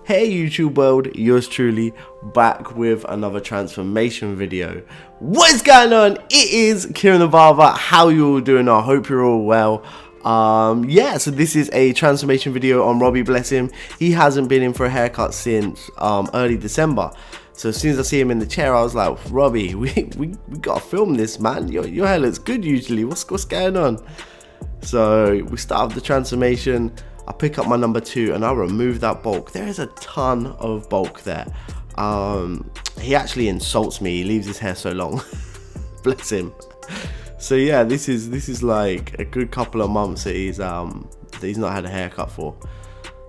Hey YouTube world, yours truly, back with another transformation video. What is going on? It is Kieron the Barber. How you all doing? I hope you're all well. Yeah, so this is a transformation video on Robbie, bless him. He hasn't been in for a haircut since early December. So as soon as I see him in the chair, I was like, Robbie, we gotta film this, man. Your hair looks good usually. What's going on? So we start off the transformation. I pick up my number 2 and I remove that bulk. There is a ton of bulk there. He actually insults me. He leaves his hair so long. Bless him. So yeah, this is like a good couple of months that he's not had a haircut for.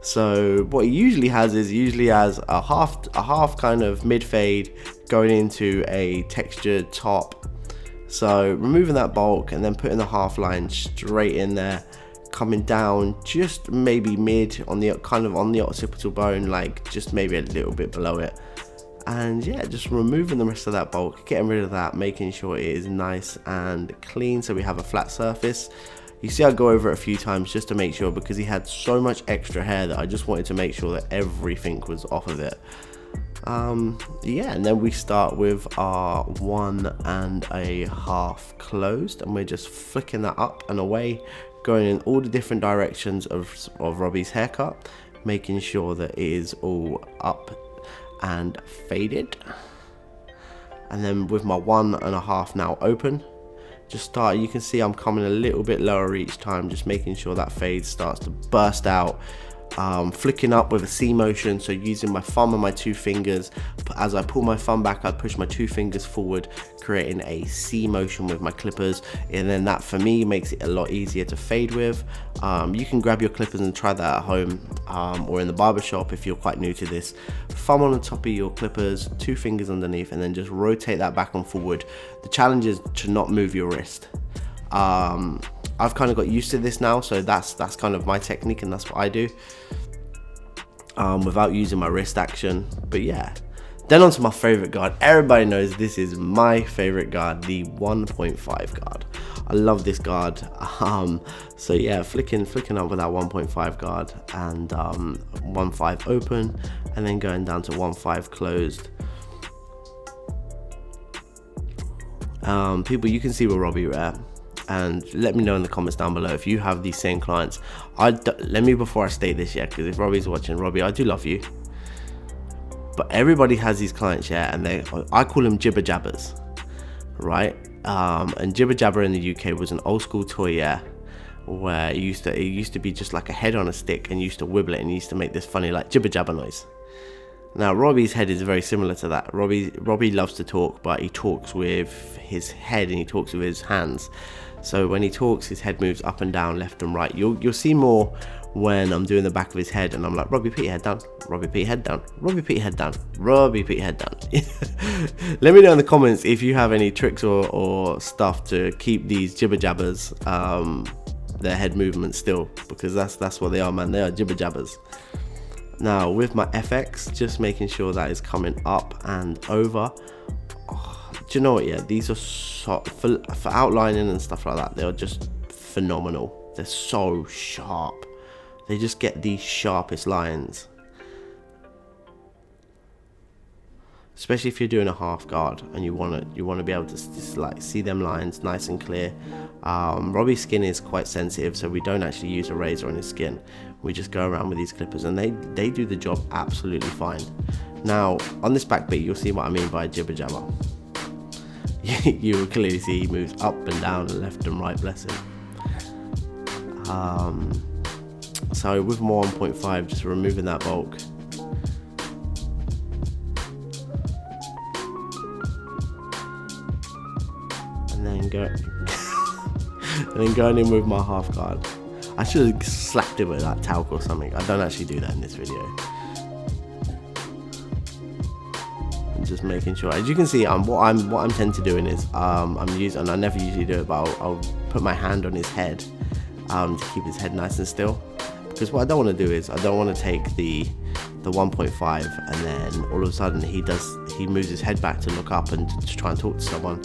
So what he usually has is a half kind of mid fade going into a textured top. So removing that bulk and then putting the half line straight in there, coming down just maybe mid on the occipital bone, like just maybe a little bit below it. And yeah, just removing the rest of that bulk, getting rid of that, making sure it is nice and clean so we have a flat surface. You see I go over it a few times just to make sure, because he had so much extra hair that I just wanted to make sure that everything was off of it. Yeah, and then we start with our 1.5 closed, and we're just flicking that up and away, going in all the different directions of Robbie's haircut, making sure that it is all up and faded. And then with my 1.5 now open, just start, you can see I'm coming a little bit lower each time, just making sure that fade starts to burst out. Flicking up with a C motion, so using my thumb and my 2 fingers. As I pull my thumb back, I push my 2 fingers forward, creating a C motion with my clippers, and then that for me makes it a lot easier to fade with. You can grab your clippers and try that at home, or in the barber shop if you're quite new to this. Thumb on the top of your clippers, 2 fingers underneath, and then just rotate that back and forward. The challenge is to not move your wrist. I've kind of got used to this now, so that's kind of my technique, and that's what I do, without using my wrist action. But yeah, then on to my favorite guard. Everybody knows this is my favorite guard, the 1.5 guard. I love this guard. So yeah, flicking up with that 1.5 guard, and 1.5 open, and then going down to 1.5 closed. People, you can see where Robbie were at, and let me know in the comments down below if you have these same clients. Let me, before I state this, yeah, because if Robbie's watching, Robbie, I do love you, but everybody has these clients, yeah, and I call them jibber jabbers, right? And jibber jabber in the UK was an old school toy, yeah, where it used to be just like a head on a stick, and you used to wibble it and you used to make this funny like jibber jabber noise. Now Robbie's head is very similar to that. Robbie loves to talk, but he talks with his head and he talks with his hands. So when he talks, his head moves up and down, left and right. You'll see more when I'm doing the back of his head and I'm like, Robbie, put your head down. Robbie, put your head down. Robbie, put your head down. Robbie, put your head down. Let me know in the comments if you have any tricks or stuff to keep these jibber jabbers, their head movements still, because that's what they are, man. They are jibber jabbers. Now with my FX, just making sure that is coming up and over. Do you know what, yeah, these are so, for outlining and stuff like that, they are just phenomenal. They're so sharp. They just get the sharpest lines, especially if you're doing a half guard and you want to be able to just like see them lines nice and clear. Robbie's skin is quite sensitive, so we don't actually use a razor on his skin. We just go around with these clippers, and they do the job absolutely fine. Now on this back bit, you'll see what I mean by jibber jabber. You will clearly see he moves up and down and left and right, bless him. So with more 1.5, just removing that bulk. And then going in with my half guard. I should have slapped it with that talc or something. I don't actually do that in this video. Just making sure, as you can see, what I'm tend to doing is and I never usually do it, but I'll put my hand on his head to keep his head nice and still, because what I don't want to do is I don't want to take the 1.5 and then all of a sudden he moves his head back to look up and to try and talk to someone,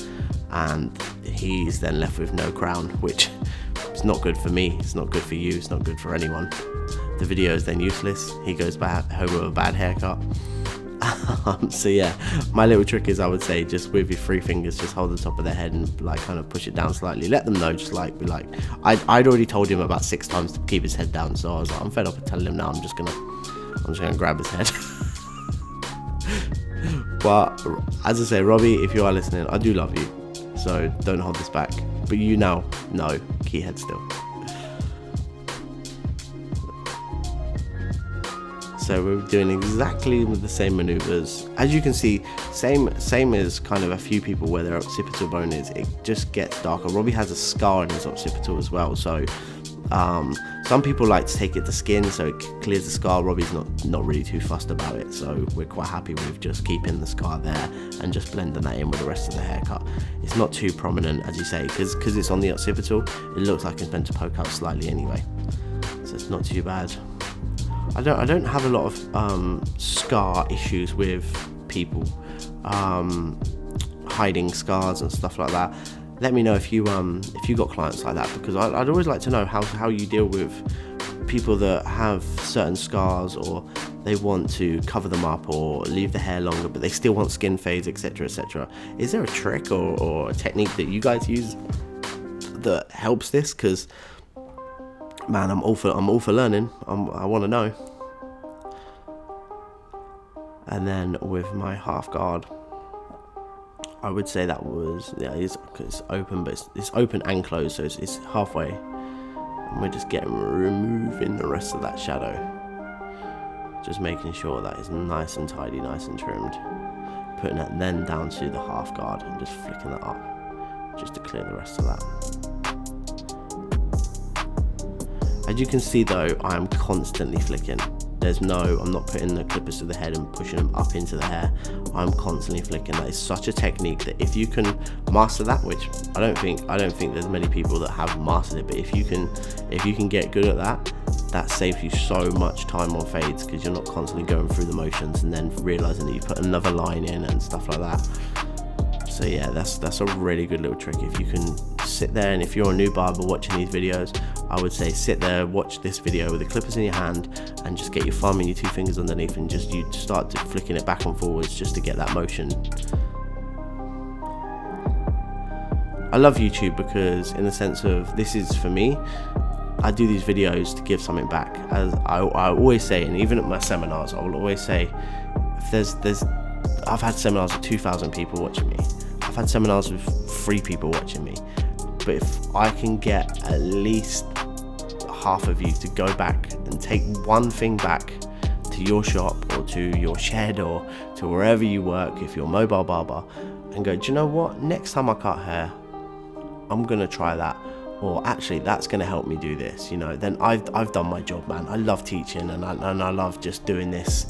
and he's then left with no crown, which is not good for me, it's not good for you, it's not good for anyone. the video is then useless. He goes back home with a bad haircut. So yeah, my little trick is, I would say, just with your 3 fingers, just hold the top of their head and like kind of push it down slightly. Let them know, just like be like, I'd already told him about 6 times to keep his head down, so I was like, I'm fed up with telling him now. I'm just gonna grab his head. But as I say, Robbie, if you are listening, I do love you, so don't hold this back. But you now know, key head still. So we're doing exactly with the same maneuvers. As you can see, same as kind of a few people where their occipital bone is, it just gets darker. Robbie has a scar in his occipital as well, so some people like to take it to skin so it clears the scar. Robbie's not really too fussed about it, so we're quite happy with just keeping the scar there and just blending that in with the rest of the haircut. It's not too prominent, as you say, because it's on the occipital, it looks like it's meant to poke out slightly anyway, so it's not too bad. I don't have a lot of scar issues with people hiding scars and stuff like that. Let me know if you got clients like that, because I'd always like to know how you deal with people that have certain scars, or they want to cover them up or leave the hair longer but they still want skin fades, etc, etc. Is there a trick or a technique that you guys use that helps this? Because man, I'm all for learning. I want to know. And then with my half guard, I would say that was, yeah, it's open, but it's open and closed, so it's halfway. And we're just removing the rest of that shadow, just making sure that is nice and tidy, nice and trimmed. Putting it then down to the half guard and just flicking that up, just to clear the rest of that. As you can see though, I am constantly flicking. I'm not putting the clippers to the head and pushing them up into the hair. I'm constantly flicking. That is such a technique that if you can master that, which I don't think there's many people that have mastered it, but if you can get good at that, that saves you so much time on fades, because you're not constantly going through the motions and then realizing that you put another line in and stuff like that. So yeah, that's a really good little trick. If you can sit there, and if you're a new barber watching these videos, I would say sit there, watch this video with the clippers in your hand, and just get your thumb and your 2 fingers underneath, and you start flicking it back and forwards just to get that motion. I love YouTube because, in the sense of, this is for me, I do these videos to give something back. As I always say, and even at my seminars, I will always say, if I've had seminars with 2,000 people watching me. I've had seminars with 3 people watching me. But if I can get at least half of you to go back and take one thing back to your shop or to your shed or to wherever you work, if you're a mobile barber, and go, do you know what? Next time I cut hair, I'm gonna try that. Or actually, that's gonna help me do this. You know, then I've done my job, man. I love teaching, and I love just doing this.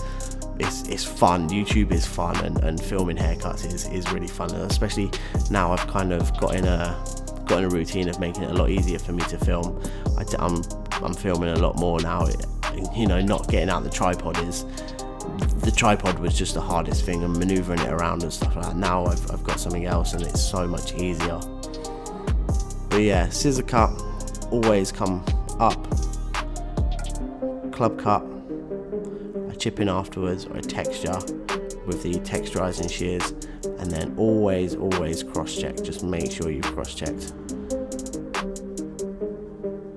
It's fun. YouTube is fun, and filming haircuts is really fun, and especially now I've kind of got in a routine of making it a lot easier for me to film. I'm filming a lot more now. You know, not getting out the tripod was just the hardest thing, and maneuvering it around and stuff like that. Now I've got something else, and it's so much easier. But yeah, scissor cut, always come up, club cut, a chip in afterwards, or a texture with the texturizing shears, and then always cross check. Just make sure you've cross checked.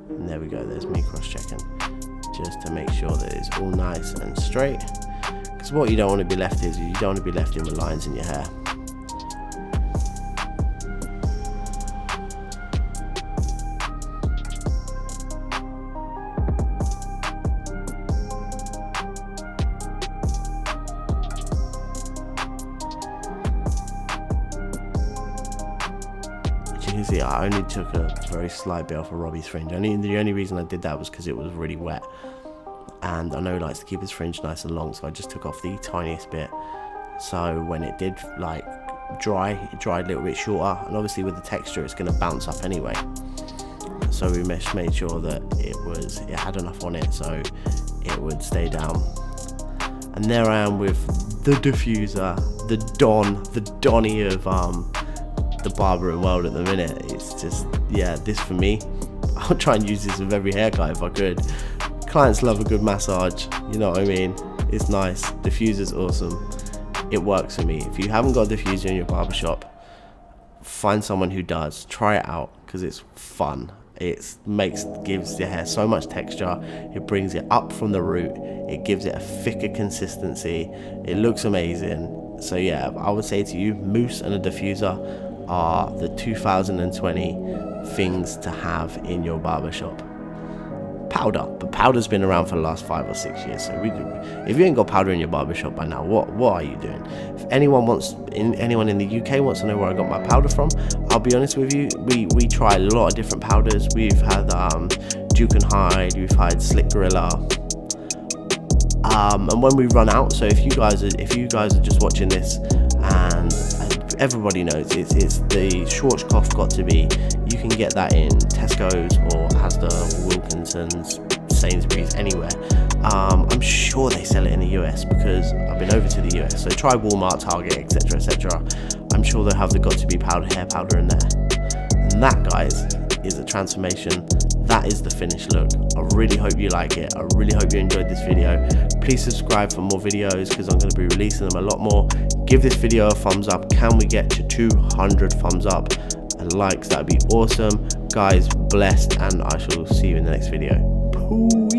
And there we go, there's me cross checking, just to make sure that it's all nice and straight, because what you don't want to be left is, you don't want to be left in with lines in your hair. You can see I only took a very slight bit off of Robbie's fringe. The only reason I did that was because it was really wet, and I know he likes to keep his fringe nice and long, so I just took off the tiniest bit. So when it did like dry, it dried a little bit shorter, and obviously with the texture it's going to bounce up anyway. So we made sure that it had enough on it so it would stay down. And there I am with the diffuser, the Donny of the barbering world at the minute. It's just, yeah, this for me, I'll try and use this with every haircut if I could, clients love a good massage, you know what I mean? It's nice. Diffuser's awesome. It works for me. If you haven't got a diffuser in your barbershop, find someone who does. Try it out because it's fun. It gives your hair so much texture. It brings it up from the root. It gives it a thicker consistency. It looks amazing. So yeah, I would say to you, mousse and a diffuser are the 2020 things to have in your barbershop. Powder, but powder's been around for the last 5 or 6 years. So if you ain't got powder in your barbershop by now, what are you doing? If anyone in the UK wants to know where I got my powder from, I'll be honest with you. We try a lot of different powders. We've had Duke and Hyde, we've had Slick Gorilla, and when we run out. So if you guys are just watching this, and everybody knows it's the Schwarzkopf got to be. You can get that in Tesco's or Asda, Wilkinson's, Sainsbury's, anywhere. I'm sure they sell it in the US because I've been over to the US. So try Walmart, Target, etc., etc. I'm sure they'll have the got to be hair powder in there. And that, guys, is a transformation. That is the finished look. I really hope you like it. I really hope you enjoyed this video. Please subscribe for more videos because I'm going to be releasing them a lot more. Give this video a thumbs up. Can we get to 200 thumbs up and likes? That'd be awesome. Guys, blessed, and I shall see you in the next video. Peace.